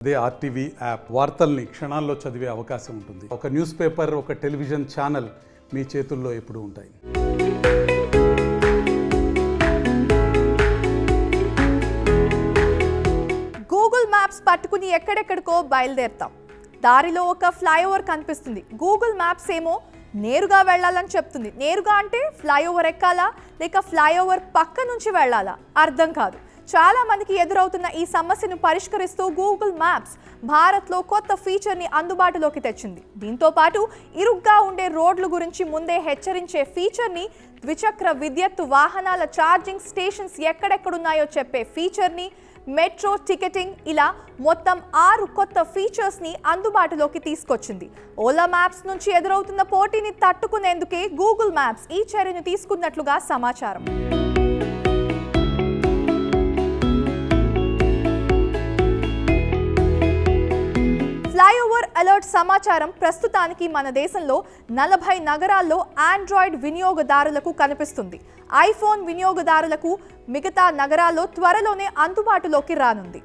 అదే RTV app వార్తల్ని క్షణాల్లో చదివే అవకాశం ఉంటుంది. ఒక న్యూస్ పేపర్, ఒక టెలివిజన్ ఛానల్ మీ చేతుల్లో ఎప్పుడూ ఉంటాయి. గూగుల్ మ్యాప్స్ పట్టుకుని ఎక్కడెక్కడికో బయలుదేరుతాం. దారిలో ఒక ఫ్లైఓవర్ కనిపిస్తుంది. గూగుల్ మ్యాప్స్ ఏమో నేరుగా వెళ్ళాలని చెప్తుంది. నేరుగా అంటే ఫ్లైఓవర్ ఎక్కాలా లేక ఫ్లైఓవర్ పక్క నుంచి వెళ్ళాలా అర్థం కాదు. చాలా మందికి ఎదురవుతున్న ఈ సమస్యను పరిష్కరిస్తూ గూగుల్ మ్యాప్స్ భారత్లో కొత్త ఫీచర్ని అందుబాటులోకి తెచ్చింది. దీంతో పాటు ఇరుగ్గా ఉండే రోడ్ల గురించి ముందే హెచ్చరించే ఫీచర్ని, ద్విచక్ర విద్యుత్ వాహనాల ఛార్జింగ్ స్టేషన్స్ ఎక్కడెక్కడున్నాయో చెప్పే ఫీచర్ని, మెట్రో టికెటింగ్, ఇలా మొత్తం 6 కొత్త ఫీచర్స్ని అందుబాటులోకి తీసుకొచ్చింది. ఓలా మ్యాప్స్ నుంచి ఎదురవుతున్న పోటీని తట్టుకునేందుకే గూగుల్ మ్యాప్స్ ఈ చర్యను తీసుకున్నట్లుగా సమాచారం. ఫ్లైఓవర్ అలర్ట్ సమాచారం ప్రస్తుతానికి మన దేశంలో 40 నగరాల్లో ఆండ్రాయిడ్ వినియోగదారులకు కనిపిస్తుంది. ఐఫోన్ వినియోగదారులకు మిగతా నగరాల్లో త్వరలోనే అందుబాటులోకి రానుంది.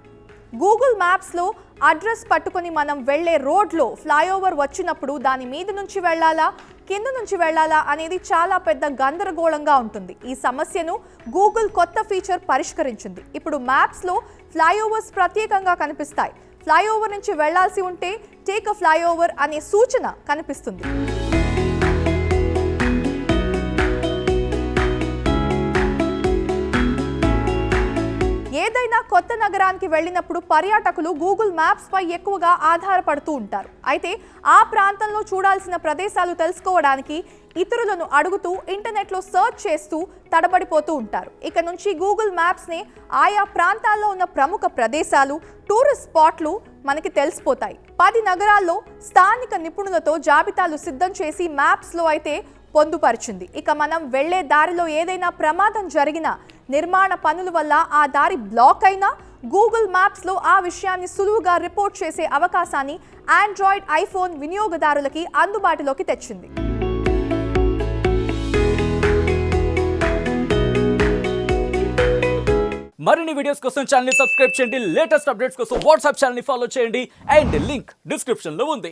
గూగుల్ మ్యాప్స్లో అడ్రస్ పట్టుకొని మనం వెళ్లే రోడ్లో ఫ్లైఓవర్ వచ్చినప్పుడు దాని మీద నుంచి వెళ్ళాలా, కింద నుంచి వెళ్ళాలా అనేది చాలా పెద్ద గందరగోళంగా ఉంటుంది. ఈ సమస్యను గూగుల్ కొత్త ఫీచర్ పరిష్కరించింది. ఇప్పుడు మ్యాప్స్లో ఫ్లైఓవర్స్ ప్రత్యేకంగా కనిపిస్తాయి. ఫ్లైఓవర్ నుంచి వెళ్లాల్సి ఉంటే టేక్ అ ఫ్లైఓవర్ అనే సూచన కనిపిస్తుంది. ఏదైనా కొత్త నగరానికి వెళ్ళినప్పుడు పర్యాటకులు గూగుల్ మ్యాప్స్ పై ఎక్కువగా ఆధారపడుతూ ఉంటారు. అయితే ఆ ప్రాంతంలో చూడాల్సిన ప్రదేశాలు తెలుసుకోవడానికి ఇతరులను అడుగుతూ ఇంటర్నెట్లో సర్చ్ చేస్తూ తడబడిపోతూ ఉంటారు. ఇక నుంచి గూగుల్ మ్యాప్స్ని ఆయా ప్రాంతాల్లో ఉన్న ప్రముఖ ప్రదేశాలు, టూరిస్ట్ స్పాట్లు మనకి తెలిసిపోతాయి. 10 నగరాల్లో స్థానిక నిపుణులతో జాబితాలు సిద్ధం చేసి మ్యాప్స్లో అయితే పొందుపరిచింది. ఇక మనం వెళ్లే దారిలో ఏదైనా ప్రమాదం జరిగినా, నిర్మాణ పనుల వల్ల ఆ దారి బ్లాక్ అయినా గూగుల్ మ్యాప్స్లో ఆ విషయాన్ని సులువుగా రిపోర్ట్ చేసే అవకాశాన్ని ఆండ్రాయిడ్, ఐఫోన్ వినియోగదారులకి అందుబాటులోకి తెచ్చింది. మరిన్ని వీడియోస్ కోసం ఛానల్ ని సబ్స్క్రైబ్ చేయండి. లేటెస్ట్ అప్డేట్స్ కోసం వాట్సాప్ ఛానల్ ని ఫాలో చేయండి. అండ్ లింక్ డిస్క్రిప్షన్ లో ఉంది.